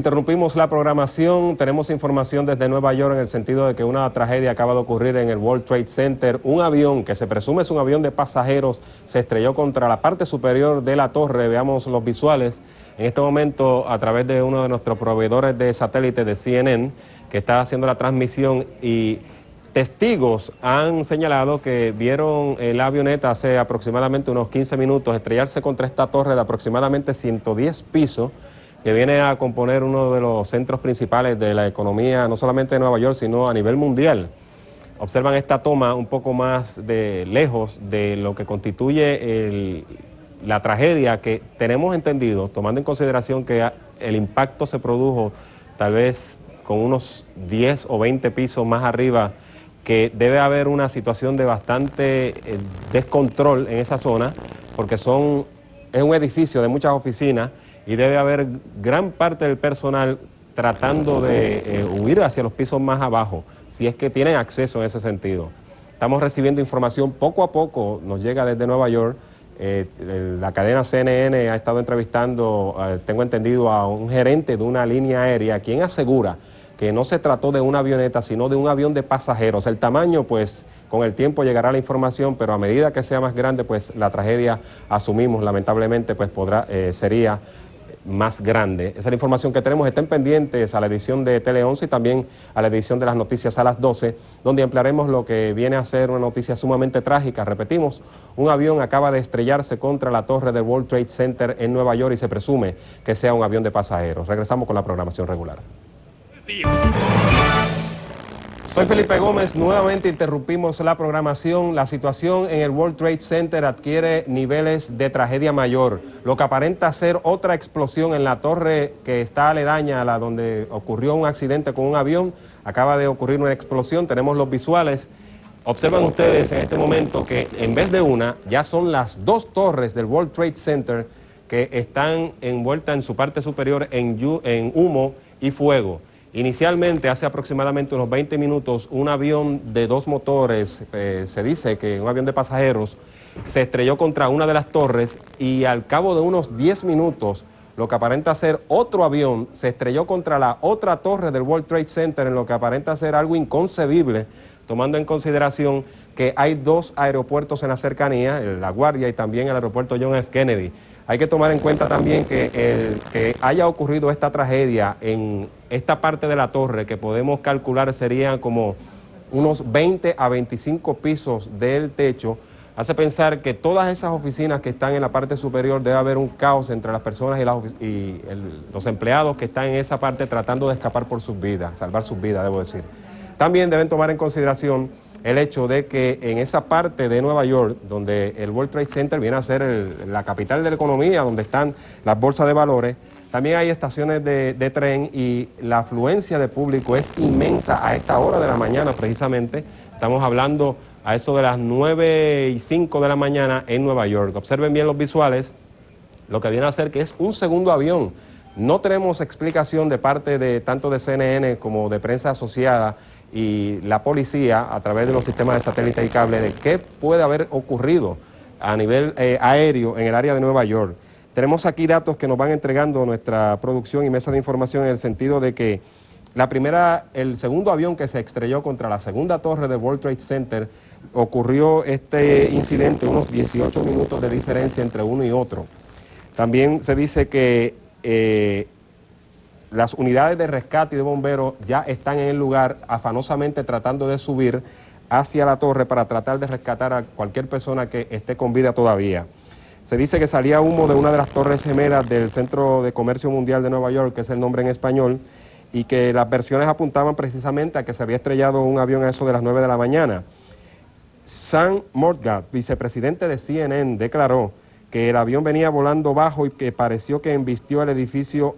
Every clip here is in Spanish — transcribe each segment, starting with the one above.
Interrumpimos la programación, tenemos información desde Nueva York en el sentido de que una tragedia acaba de ocurrir en el World Trade Center. Un avión que se presume es un avión de pasajeros se estrelló contra la parte superior de la torre. Veamos los visuales en este momento a través de uno de nuestros proveedores de satélite de CNN que está haciendo la transmisión, y testigos han señalado que vieron la avioneta hace aproximadamente unos 15 minutos estrellarse contra esta torre de aproximadamente 110 pisos, que viene a componer uno de los centros principales de la economía, no solamente de Nueva York, sino a nivel mundial. Observan esta toma un poco más de lejos de lo que constituye la tragedia, que tenemos entendido, tomando en consideración que el impacto se produjo tal vez con unos 10 o 20 pisos más arriba, que debe haber una situación de bastante descontrol en esa zona, porque es un edificio de muchas oficinas, y debe haber gran parte del personal tratando de huir hacia los pisos más abajo, si es que tienen acceso en ese sentido. Estamos recibiendo información poco a poco, nos llega desde Nueva York. La cadena CNN ha estado entrevistando, tengo entendido, a un gerente de una línea aérea, quien asegura que no se trató de una avioneta, sino de un avión de pasajeros. El tamaño, pues, con el tiempo llegará la información, pero a medida que sea más grande, pues, la tragedia, asumimos, lamentablemente, pues, sería más grande. Esa es la información que tenemos. Estén pendientes a la edición de Tele 11 y también a la edición de las noticias a las 12, donde ampliaremos lo que viene a ser una noticia sumamente trágica. Repetimos, un avión acaba de estrellarse contra la torre del World Trade Center en Nueva York y se presume que sea un avión de pasajeros. Regresamos con la programación regular. Soy Felipe Gómez, nuevamente interrumpimos la programación. La situación en el World Trade Center adquiere niveles de tragedia mayor. Lo que aparenta ser otra explosión en la torre que está aledaña a la donde ocurrió un accidente con un avión. Acaba de ocurrir una explosión, tenemos los visuales. Observan ustedes en este momento que en vez de una, ya son las dos torres del World Trade Center que están envueltas en su parte superior en humo y fuego. Inicialmente, hace aproximadamente unos 20 minutos, un avión de dos motores, se dice que un avión de pasajeros, se estrelló contra una de las torres, y al cabo de unos 10 minutos, lo que aparenta ser otro avión se estrelló contra la otra torre del World Trade Center, en lo que aparenta ser algo inconcebible, tomando en consideración que hay dos aeropuertos en la cercanía, La Guardia y también el aeropuerto John F. Kennedy. Hay que tomar en cuenta también que haya ocurrido esta tragedia en esta parte de la torre, que podemos calcular serían como unos 20 a 25 pisos del techo, hace pensar que todas esas oficinas que están en la parte superior debe haber un caos entre las personas y los empleados que están en esa parte tratando de escapar por sus vidas, salvar sus vidas, debo decir. También deben tomar en consideración el hecho de que en esa parte de Nueva York, donde el World Trade Center viene a ser la capital de la economía, donde están las bolsas de valores, también hay estaciones de tren, y la afluencia de público es inmensa a esta hora de la mañana precisamente. Estamos hablando a eso de las 9:05 de la mañana en Nueva York. Observen bien los visuales, lo que viene a ser que es un segundo avión. No tenemos explicación de parte de tanto de CNN como de prensa asociada y la policía a través de los sistemas de satélite y cable de qué puede haber ocurrido a nivel aéreo en el área de Nueva York. Tenemos aquí datos que nos van entregando nuestra producción y mesa de información, en el sentido de que el segundo avión que se estrelló contra la segunda torre del World Trade Center, ocurrió este incidente unos 18 minutos de diferencia entre uno y otro. También se dice que las unidades de rescate y de bomberos ya están en el lugar, afanosamente tratando de subir hacia la torre para tratar de rescatar a cualquier persona que esté con vida todavía. Se dice que salía humo de una de las torres gemelas del Centro de Comercio Mundial de Nueva York, que es el nombre en español, y que las versiones apuntaban precisamente a que se había estrellado un avión a eso de las 9 de la mañana. Sam Morgat, vicepresidente de CNN, declaró que el avión venía volando bajo y que pareció que embistió el edificio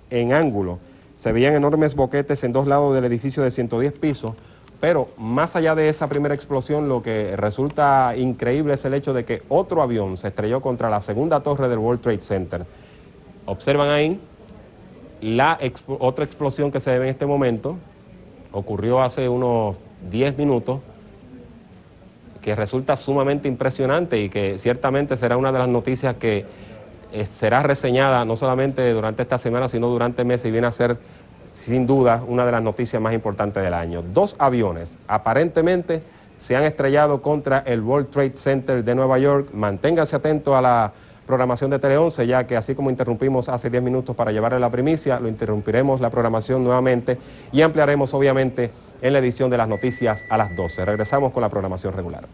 en ángulo. Se veían enormes boquetes en dos lados del edificio de 110 pisos, pero más allá de esa primera explosión, lo que resulta increíble es el hecho de que otro avión se estrelló contra la segunda torre del World Trade Center. Observan ahí otra explosión que se ve en este momento, ocurrió hace unos 10 minutos, que resulta sumamente impresionante y que ciertamente será una de las noticias que será reseñada no solamente durante esta semana, sino durante meses, y viene a ser, sin duda, una de las noticias más importantes del año. 2 aviones aparentemente se han estrellado contra el World Trade Center de Nueva York. Manténganse atentos a la programación de Tele 11, ya que así como interrumpimos hace 10 minutos para llevarle la primicia, lo interrumpiremos la programación nuevamente y ampliaremos obviamente en la edición de las noticias a las 12. Regresamos con la programación regular.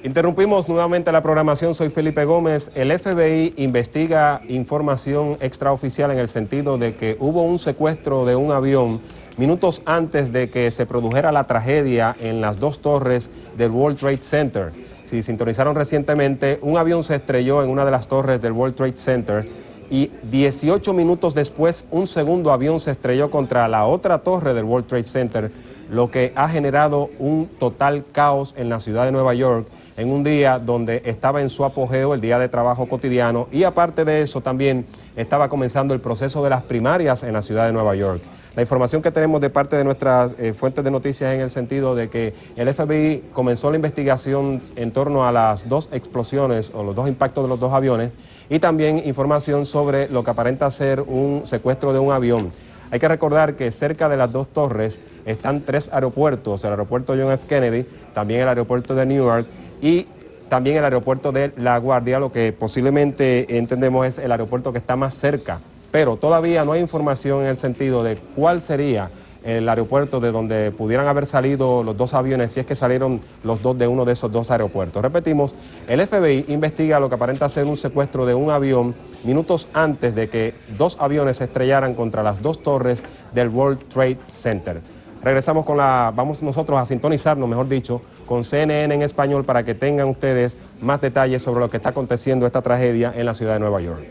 Interrumpimos nuevamente la programación, soy Felipe Gómez. El FBI investiga información extraoficial en el sentido de que hubo un secuestro de un avión minutos antes de que se produjera la tragedia en las 2 torres del World Trade Center. Si sintonizaron recientemente, un avión se estrelló en una de las torres del World Trade Center y 18 minutos después un segundo avión se estrelló contra la otra torre del World Trade Center, lo que ha generado un total caos en la ciudad de Nueva York en un día donde estaba en su apogeo el día de trabajo cotidiano, y aparte de eso también estaba comenzando el proceso de las primarias en la ciudad de Nueva York. La información que tenemos de parte de nuestras fuentes de noticias en el sentido de que el FBI comenzó la investigación en torno a las 2 explosiones o los 2 impactos de los 2 aviones, y también información sobre lo que aparenta ser un secuestro de un avión. Hay que recordar que cerca de las 2 torres están 3 aeropuertos, el aeropuerto John F. Kennedy, también el aeropuerto de Newark y también el aeropuerto de La Guardia, lo que posiblemente entendemos es el aeropuerto que está más cerca, pero todavía no hay información en el sentido de cuál sería el aeropuerto de donde pudieran haber salido los 2 aviones, si es que salieron los 2 de uno de esos 2 aeropuertos. Repetimos, el FBI investiga lo que aparenta ser un secuestro de un avión minutos antes de que 2 aviones se estrellaran contra las 2 torres del World Trade Center. Regresamos vamos nosotros a sintonizarnos, mejor dicho, con CNN en español para que tengan ustedes más detalles sobre lo que está aconteciendo esta tragedia en la ciudad de Nueva York.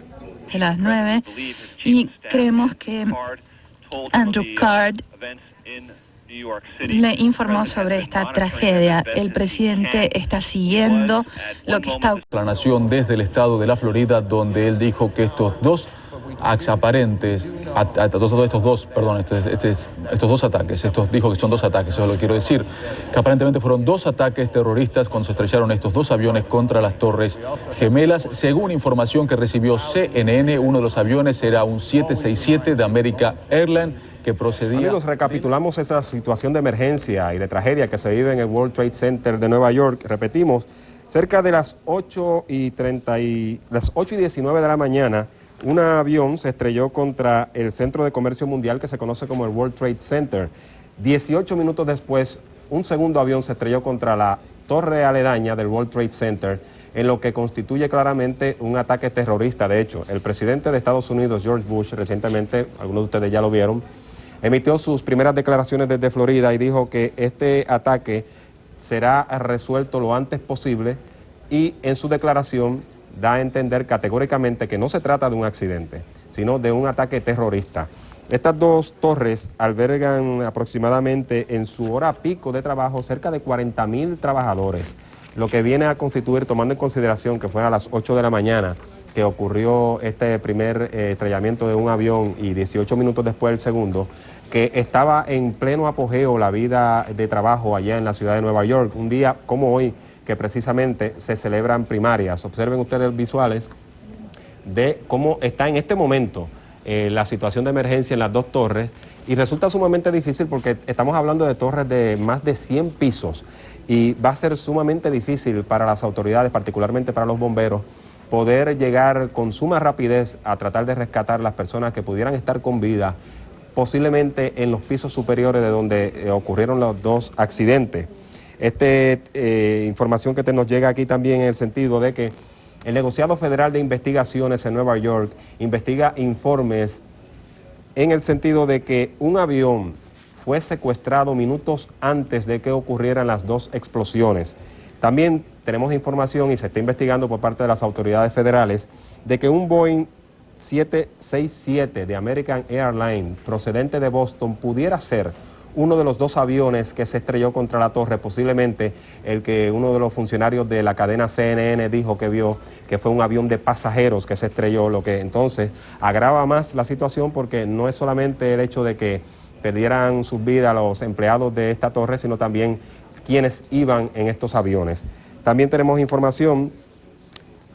A las 9, y creemos que Andrew Card le informó sobre esta tragedia. El presidente está siguiendo lo que está ocurriendo. La nación desde el estado de la Florida, donde él dijo que estos 2 aparentes, estos dos ataques, dijo que son 2 ataques, eso es lo que quiero decir, que aparentemente fueron 2 ataques terroristas cuando se estrellaron estos 2 aviones contra las Torres Gemelas. Según información que recibió CNN, uno de los aviones era un 767 de American Airlines que procedía... Amigos, recapitulamos esa situación de emergencia y de tragedia que se vive en el World Trade Center de Nueva York. Repetimos, cerca de las 8:19 de la mañana, un avión se estrelló contra el Centro de Comercio Mundial que se conoce como el World Trade Center. 18 minutos después, un segundo avión se estrelló contra la torre aledaña del World Trade Center, en lo que constituye claramente un ataque terrorista. De hecho, el presidente de Estados Unidos, George Bush, recientemente, algunos de ustedes ya lo vieron, emitió sus primeras declaraciones desde Florida y dijo que este ataque será resuelto lo antes posible, y en su declaración da a entender categóricamente que no se trata de un accidente, sino de un ataque terrorista. Estas 2 torres albergan aproximadamente en su hora pico de trabajo cerca de 40,000 trabajadores, lo que viene a constituir, tomando en consideración que fue a las 8 de la mañana que ocurrió este primer estrellamiento de un avión y 18 minutos después el segundo, que estaba en pleno apogeo la vida de trabajo allá en la ciudad de Nueva York, un día como hoy, que precisamente se celebran primarias. Observen ustedes visuales de cómo está en este momento la situación de emergencia en las 2 torres, y resulta sumamente difícil porque estamos hablando de torres de más de 100 pisos y va a ser sumamente difícil para las autoridades, particularmente para los bomberos, poder llegar con suma rapidez a tratar de rescatar las personas que pudieran estar con vida, posiblemente en los pisos superiores de donde ocurrieron los 2 accidentes. Información que nos llega aquí también en el sentido de que el negociado federal de investigaciones en Nueva York investiga informes en el sentido de que un avión fue secuestrado minutos antes de que ocurrieran las 2 explosiones. También tenemos información, y se está investigando por parte de las autoridades federales, de que un Boeing 767 de American Airlines procedente de Boston pudiera ser uno de los dos aviones que se estrelló contra la torre, posiblemente el que uno de los funcionarios de la cadena CNN dijo que vio que fue un avión de pasajeros que se estrelló, lo que entonces agrava más la situación, porque no es solamente el hecho de que perdieran sus vidas los empleados de esta torre, sino también quienes iban en estos aviones. También tenemos información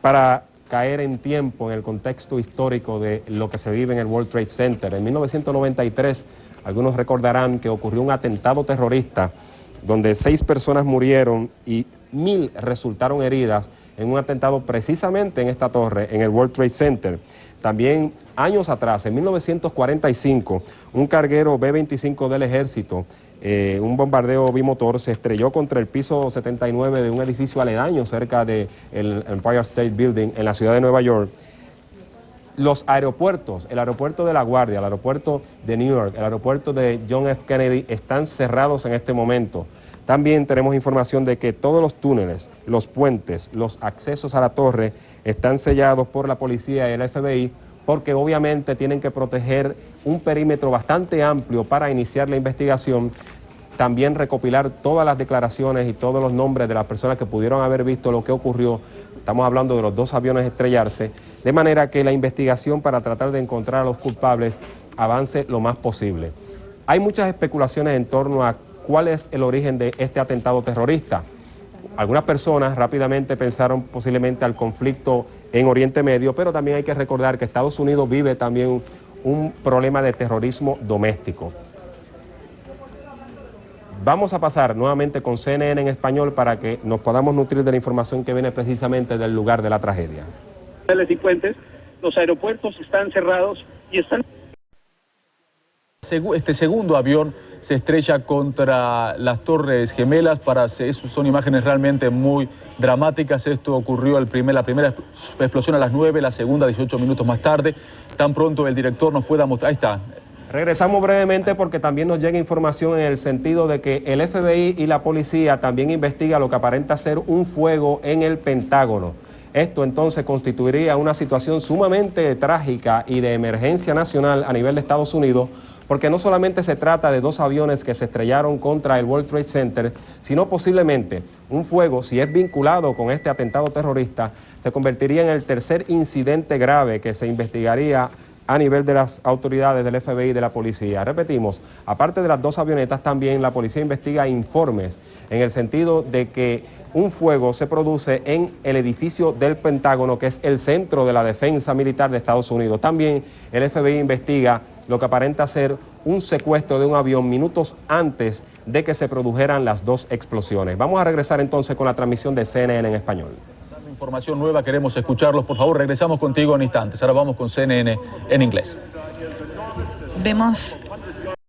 para caer en tiempo en el contexto histórico de lo que se vive en el World Trade Center. En 1993, algunos recordarán que ocurrió un atentado terrorista donde 6 personas murieron y 1000 resultaron heridas en un atentado precisamente en esta torre, en el World Trade Center. También años atrás, en 1945, un carguero B-25 del ejército, un bombardeo bimotor, se estrelló contra el piso 79 de un edificio aledaño cerca del Empire State Building en la ciudad de Nueva York. Los aeropuertos, el aeropuerto de La Guardia, el aeropuerto de New York, el aeropuerto de John F. Kennedy están cerrados en este momento. También tenemos información de que todos los túneles, los puentes, los accesos a la torre están sellados por la policía y el FBI, porque obviamente tienen que proteger un perímetro bastante amplio para iniciar la investigación, también recopilar todas las declaraciones y todos los nombres de las personas que pudieron haber visto lo que ocurrió. Estamos hablando de los 2 aviones estrellarse, de manera que la investigación para tratar de encontrar a los culpables avance lo más posible. Hay muchas especulaciones en torno a cuál es el origen de este atentado terrorista. Algunas personas rápidamente pensaron posiblemente al conflicto en Oriente Medio, pero también hay que recordar que Estados Unidos vive también un problema de terrorismo doméstico. Vamos a pasar nuevamente con CNN en español para que nos podamos nutrir de la información que viene precisamente del lugar de la tragedia. Los aeropuertos están cerrados y están... Este segundo avión se estrella contra las Torres Gemelas. Son imágenes realmente muy dramáticas. Esto ocurrió la primera explosión a las 9, la segunda 18 minutos más tarde. Tan pronto el director nos pueda mostrar. Ahí está. Regresamos brevemente porque también nos llega información en el sentido de que el FBI y la policía también investiga lo que aparenta ser un fuego en el Pentágono. Esto entonces constituiría una situación sumamente trágica y de emergencia nacional a nivel de Estados Unidos, porque no solamente se trata de 2 aviones que se estrellaron contra el World Trade Center, sino posiblemente un fuego, si es vinculado con este atentado terrorista, se convertiría en el tercer incidente grave que se investigaría a nivel de las autoridades del FBI y de la policía. Repetimos, aparte de las 2 avionetas, también la policía investiga informes en el sentido de que un fuego se produce en el edificio del Pentágono, que es el centro de la defensa militar de Estados Unidos. También el FBI investiga lo que aparenta ser un secuestro de un avión minutos antes de que se produjeran las 2 explosiones. Vamos a regresar entonces con la transmisión de CNN en español. Información nueva, queremos escucharlos. Por favor, regresamos contigo en instantes. Ahora vamos con CNN en inglés. Vemos